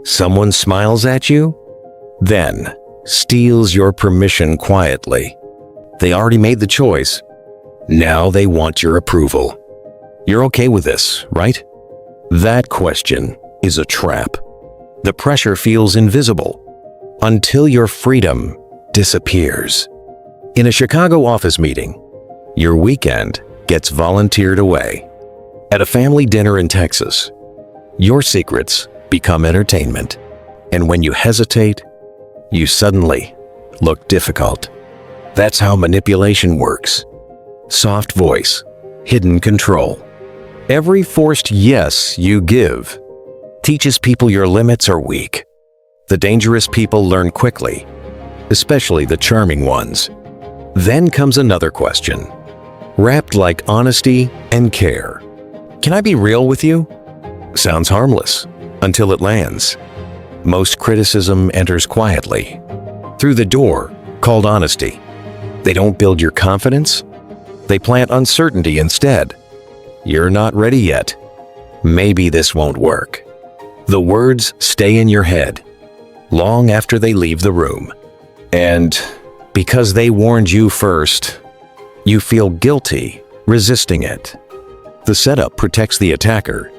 Someone smiles at you, then steals your permission quietly. They already made the choice. Now they want your approval. You're okay with this, right? That question is a trap. The pressure feels invisible until your freedom disappears. In a Chicago office meeting, your weekend gets volunteered away. At a family dinner in Texas, your secrets become entertainment. And when you hesitate, you suddenly look difficult. That's how manipulation works. Soft voice, hidden control. Every forced yes you give teaches people your limits are weak. The dangerous people learn quickly, especially the charming ones. Then comes another question, wrapped like honesty and care. Can I be real with you? Sounds harmless until it lands. Most criticism enters quietly, through the door called honesty. They don't build your confidence. They plant uncertainty instead. You're not ready yet. Maybe this won't work. The words stay in your head long after they leave the room. And because they warned you first, you feel guilty resisting it. The setup protects the attacker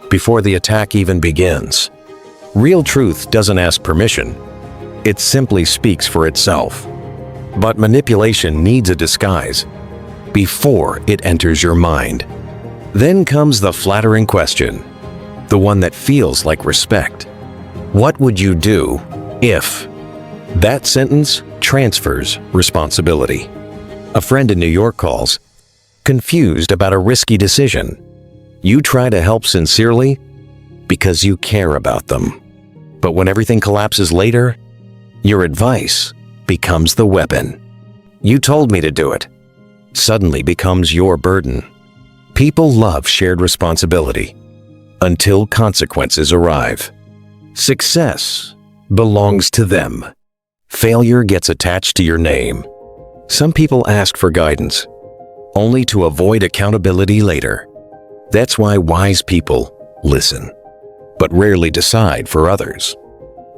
before the attack even begins. Real truth doesn't ask permission. It simply speaks for itself. But manipulation needs a disguise before it enters your mind. Then comes the flattering question, the one that feels like respect. What would you do if? That sentence transfers responsibility. A friend in New York calls, confused about a risky decision. You try to help sincerely because you care about them. But when everything collapses later, your advice becomes the weapon. You told me to do it. Suddenly becomes your burden. People love shared responsibility until consequences arrive. Success belongs to them. Failure gets attached to your name. Some people ask for guidance, only to avoid accountability later. That's why wise people listen, but rarely decide for others.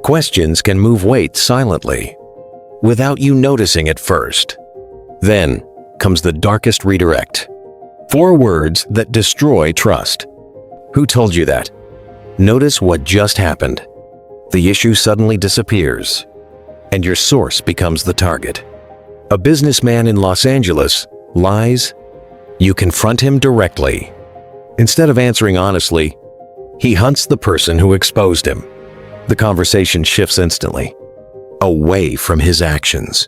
Questions can move weight silently, without you noticing at first. Then comes the darkest redirect. 4 words that destroy trust. Who told you that? Notice what just happened. The issue suddenly disappears, and your source becomes the target. A businessman in Los Angeles lies. You confront him directly. Instead of answering honestly, he hunts the person who exposed him. The conversation shifts instantly, away from his actions.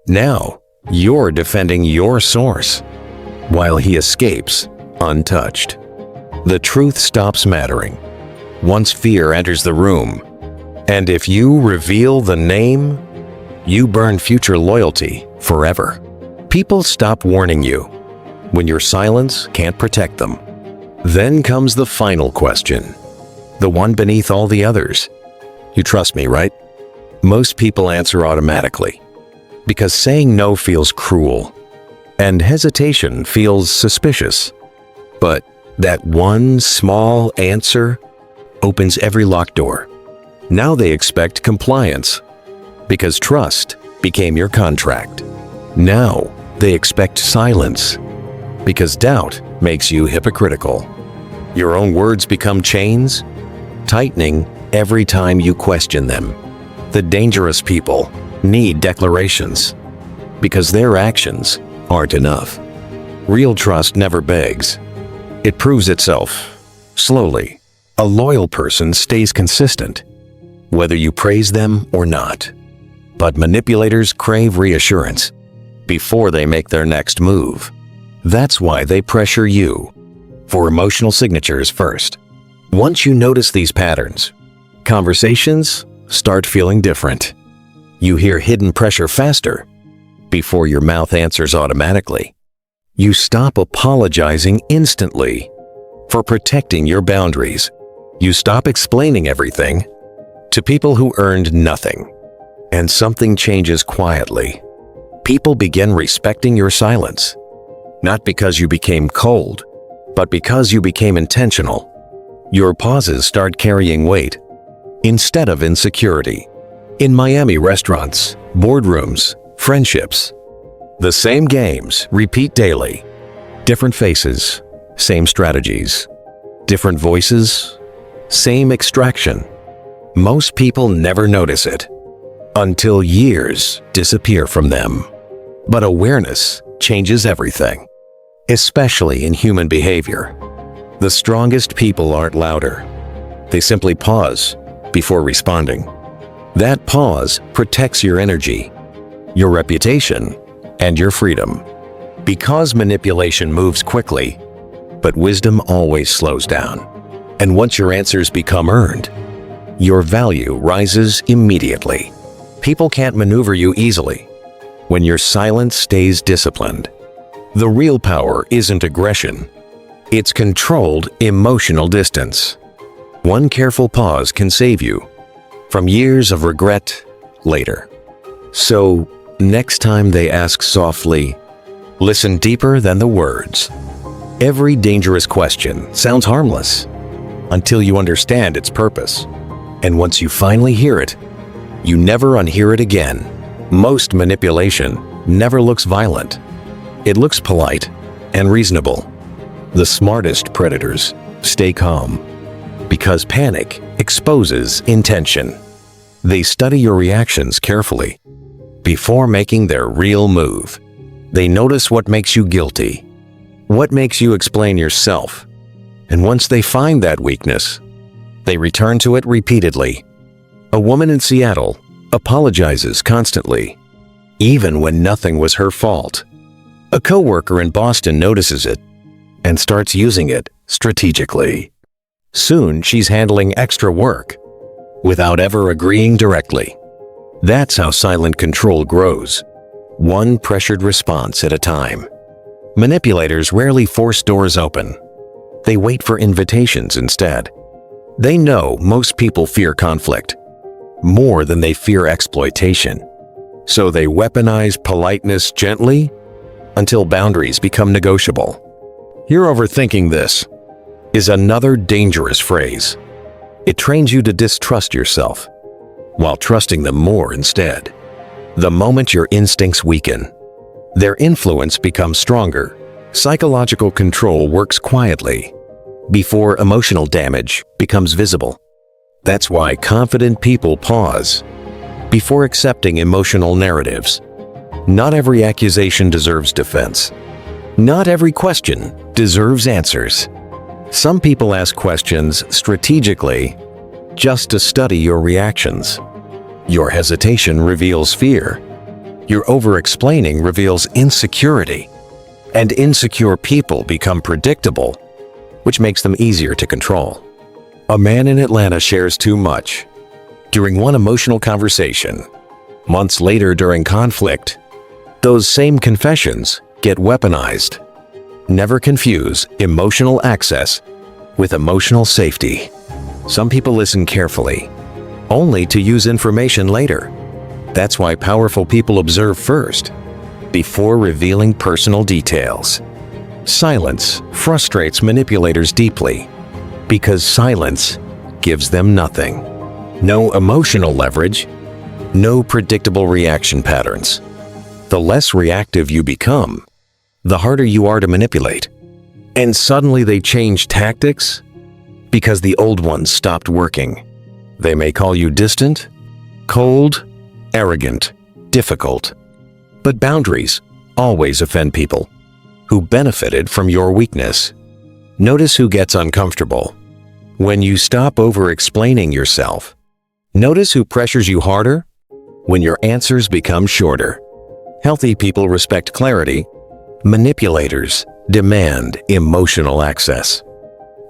Now, you're defending your source, while he escapes untouched. The truth stops mattering once fear enters the room. And if you reveal the name, you burn future loyalty forever. People stop warning you when your silence can't protect them. Then comes the final question, the one beneath all the others. You trust me, right? Most people answer automatically, because saying no feels cruel, and hesitation feels suspicious. But that one small answer opens every locked door. Now they expect compliance, because trust became your contract. Now they expect silence, because doubt makes you hypocritical. Your own words become chains, tightening every time you question them. The dangerous people need declarations, because their actions aren't enough. Real trust never begs. It proves itself, slowly. A loyal person stays consistent, whether you praise them or not. But manipulators crave reassurance before they make their next move. That's why they pressure you for emotional signatures first. Once you notice these patterns, conversations start feeling different. You hear hidden pressure faster before your mouth answers automatically. You stop apologizing instantly for protecting your boundaries. You stop explaining everything to people who earned nothing. And something changes quietly. People begin respecting your silence, not because you became cold, but because you became intentional. Your pauses start carrying weight. instead of insecurity. In Miami restaurants, boardrooms, friendships, the same games repeat daily. Different faces, same strategies. Different voices, same extraction. Most people never notice it until years disappear from them. But awareness changes everything, especially in human behavior. The strongest people aren't louder. They simply pause before responding. That pause protects your energy, your reputation, and your freedom. Because manipulation moves quickly, but wisdom always slows down. And once your answers become earned, your value rises immediately. People can't maneuver you easily when your silence stays disciplined. The real power isn't aggression. It's controlled emotional distance. One careful pause can save you from years of regret later. So, next time they ask softly, listen deeper than the words. Every dangerous question sounds harmless until you understand its purpose. And once you finally hear it, you never unhear it again. Most manipulation never looks violent. It looks polite and reasonable. The smartest predators stay calm because panic exposes intention. They study your reactions carefully before making their real move. They notice what makes you guilty, what makes you explain yourself, and once they find that weakness, they return to it repeatedly. A woman in Seattle apologizes constantly, even when nothing was her fault. A coworker in Boston notices it and starts using it strategically. Soon she's handling extra work without ever agreeing directly. That's how silent control grows, one pressured response at a time. Manipulators rarely force doors open. They wait for invitations instead. They know most people fear conflict more than they fear exploitation. So they weaponize politeness gently until boundaries become negotiable. You're overthinking this is another dangerous phrase. It trains you to distrust yourself while trusting them more instead. The moment your instincts weaken, their influence becomes stronger. Psychological control works quietly before emotional damage becomes visible. That's why confident people pause before accepting emotional narratives. Not every accusation deserves defense. Not every question deserves answers. Some people ask questions strategically just to study your reactions. Your hesitation reveals fear. Your over-explaining reveals insecurity. And insecure people become predictable, which makes them easier to control. A man in Atlanta shares too much during one emotional conversation. Months later during conflict, those same confessions get weaponized. Never confuse emotional access with emotional safety. Some people listen carefully, only to use information later. That's why powerful people observe first, before revealing personal details. Silence frustrates manipulators deeply, because silence gives them nothing. No emotional leverage, no predictable reaction patterns. The less reactive you become, the harder you are to manipulate. And suddenly they change tactics because the old ones stopped working. They may call you distant, cold, arrogant, difficult. But boundaries always offend people who benefited from your weakness. Notice who gets uncomfortable when you stop over-explaining yourself. Notice who pressures you harder when your answers become shorter. Healthy people respect clarity. Manipulators demand emotional access.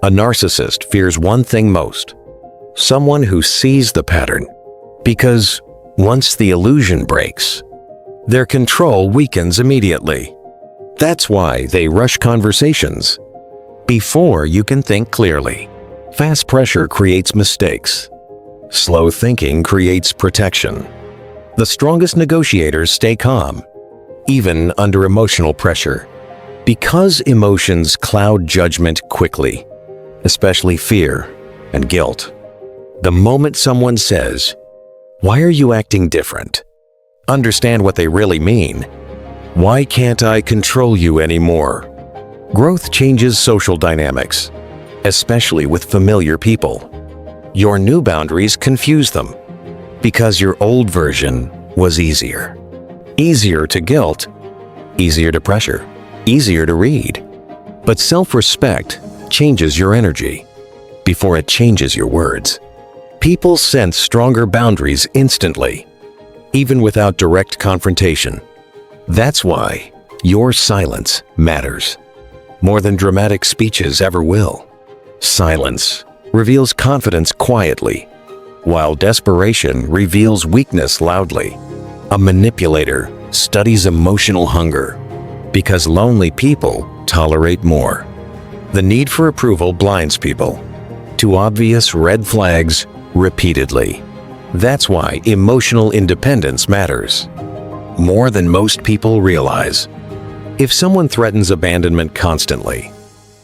A narcissist fears one thing most: someone who sees the pattern. Because once the illusion breaks, their control weakens immediately. That's why they rush conversations before you can think clearly. Fast pressure creates mistakes. Slow thinking creates protection. The strongest negotiators stay calm, even under emotional pressure, because emotions cloud judgment quickly, especially fear and guilt. The moment someone says, "Why are you acting different?" understand what they really mean. Why can't I control you anymore? Growth changes social dynamics, especially with familiar people. Your new boundaries confuse them because your old version was easier. Easier to guilt, easier to pressure, easier to read. But self-respect changes your energy before it changes your words. People sense stronger boundaries instantly, even without direct confrontation. That's why your silence matters more than dramatic speeches ever will. Silence reveals confidence quietly, while desperation reveals weakness loudly. A manipulator studies emotional hunger because lonely people tolerate more. The need for approval blinds people to obvious red flags repeatedly. That's why emotional independence matters more than most people realize. If someone threatens abandonment constantly,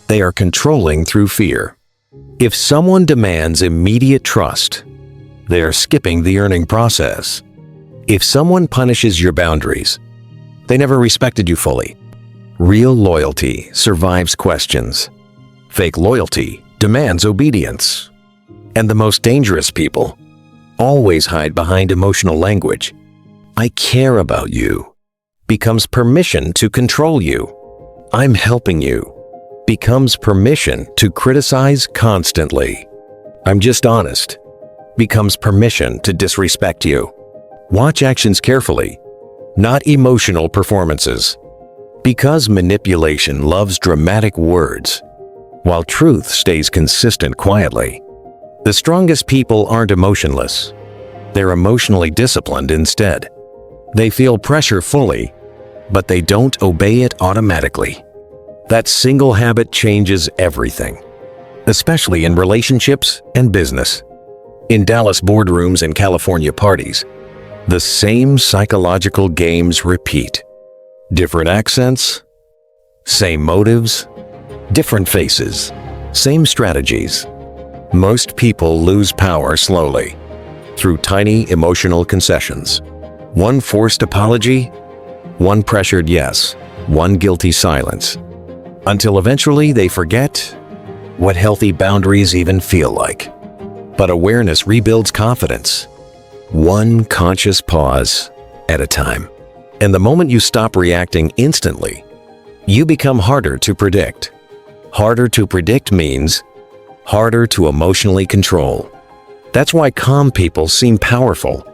they are controlling through fear. If someone demands immediate trust, they are skipping the earning process. If someone punishes your boundaries, they never respected you fully. Real loyalty survives questions. Fake loyalty demands obedience. And the most dangerous people always hide behind emotional language. "I care about you" becomes permission to control you. "I'm helping you" becomes permission to criticize constantly. "I'm just honest" becomes permission to disrespect you. Watch actions carefully, not emotional performances. Because manipulation loves dramatic words, while truth stays consistent quietly. The strongest people aren't emotionless. They're emotionally disciplined instead. They feel pressure fully, but they don't obey it automatically. That single habit changes everything, especially in relationships and business. In Dallas boardrooms and California parties, the same psychological games repeat. Different accents, same motives, different faces, same strategies. Most people lose power slowly, through tiny emotional concessions. One forced apology, one pressured yes, one guilty silence. Until eventually they forget what healthy boundaries even feel like. But awareness rebuilds confidence, one conscious pause at a time. And the moment you stop reacting instantly, you become harder to predict. Harder to predict means harder to emotionally control. That's why calm people seem powerful,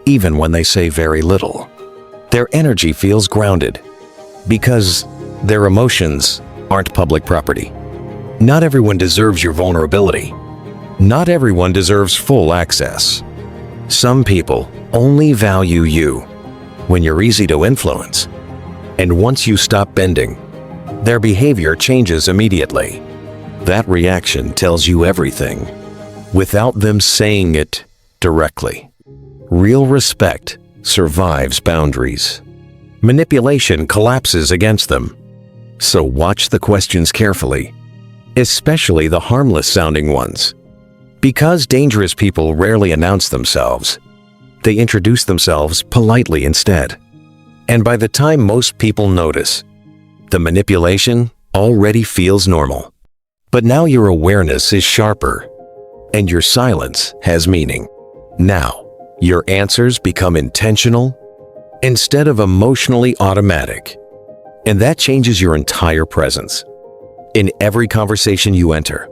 even when they say very little. Their energy feels grounded, because their emotions aren't public property. Not everyone deserves your vulnerability. Not everyone deserves full access. Some people only value you when you're easy to influence. And once you stop bending, their behavior changes immediately. That reaction tells you everything, without them saying it directly. Real respect survives boundaries. Manipulation collapses against them. So watch the questions carefully, especially the harmless-sounding ones. Because dangerous people rarely announce themselves, they introduce themselves politely instead. And by the time most people notice, the manipulation already feels normal. But now your awareness is sharper, and your silence has meaning. Now, your answers become intentional instead of emotionally automatic. And that changes your entire presence. In every conversation you enter,